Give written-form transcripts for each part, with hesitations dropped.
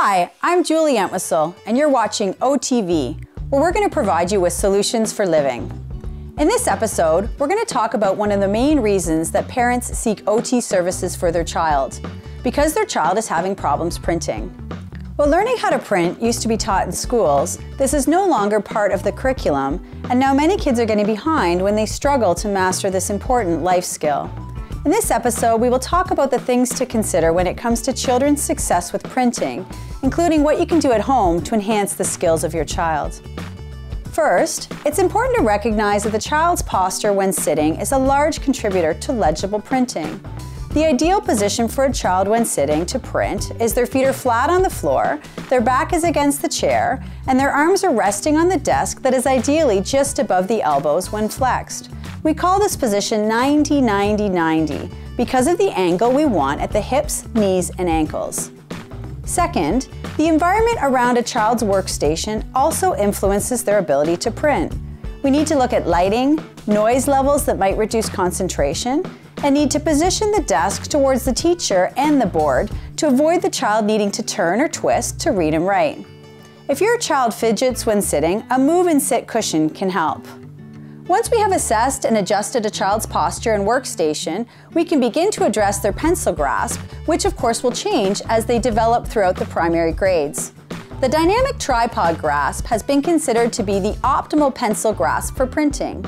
Hi, I'm Julie Entwistle, and you're watching OTV, where we're going to provide you with solutions for living. In this episode, we're going to talk about one of the main reasons that parents seek OT services for their child, because their child is having problems printing. While learning how to print used to be taught in schools, this is no longer part of the curriculum, and now many kids are getting behind when they struggle to master this important life skill. In this episode, we will talk about the things to consider when it comes to children's success with printing, including what you can do at home to enhance the skills of your child. First, it's important to recognize that the child's posture when sitting is a large contributor to legible printing. The ideal position for a child when sitting to print is their feet are flat on the floor, their back is against the chair, and their arms are resting on the desk that is ideally just above the elbows when flexed. We call this position 90-90-90 because of the angle we want at the hips, knees, and ankles. Second, the environment around a child's workstation also influences their ability to print. We need to look at lighting, noise levels that might reduce concentration, and need to position the desk towards the teacher and the board to avoid the child needing to turn or twist to read and write. If your child fidgets when sitting, a move and sit cushion can help. Once we have assessed and adjusted a child's posture and workstation, we can begin to address their pencil grasp, which of course will change as they develop throughout the primary grades. The dynamic tripod grasp has been considered to be the optimal pencil grasp for printing.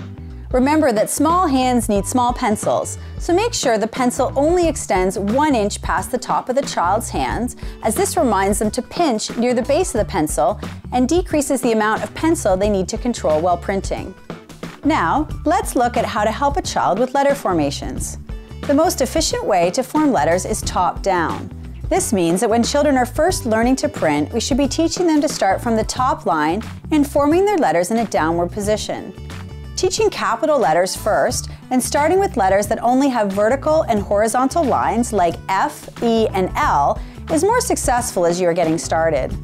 Remember that small hands need small pencils, so make sure the pencil only extends 1 inch past the top of the child's hands, as this reminds them to pinch near the base of the pencil and decreases the amount of pencil they need to control while printing. Now, let's look at how to help a child with letter formations. The most efficient way to form letters is top-down. This means that when children are first learning to print, we should be teaching them to start from the top line and forming their letters in a downward position. Teaching capital letters first and starting with letters that only have vertical and horizontal lines like F, E, and L is more successful as you are getting started.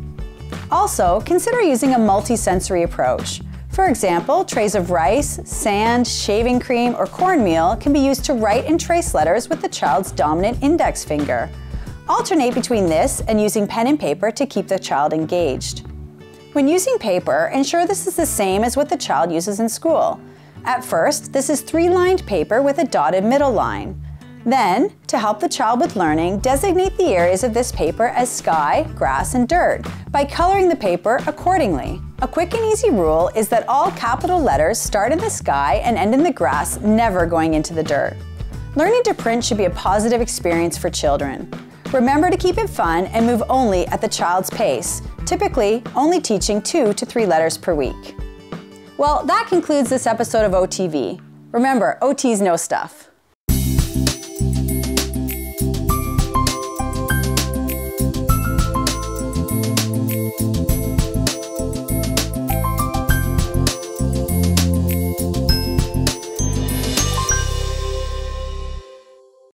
Also, consider using a multi-sensory approach. For example, trays of rice, sand, shaving cream, or cornmeal can be used to write and trace letters with the child's dominant index finger. Alternate between this and using pen and paper to keep the child engaged. When using paper, ensure this is the same as what the child uses in school. At first, this is 3-lined paper with a dotted middle line. Then, to help the child with learning, designate the areas of this paper as sky, grass, and dirt by coloring the paper accordingly. A quick and easy rule is that all capital letters start in the sky and end in the grass, never going into the dirt. Learning to print should be a positive experience for children. Remember to keep it fun and move only at the child's pace, typically only teaching 2 to 3 letters per week. Well, that concludes this episode of OTV. Remember, OT's know stuff.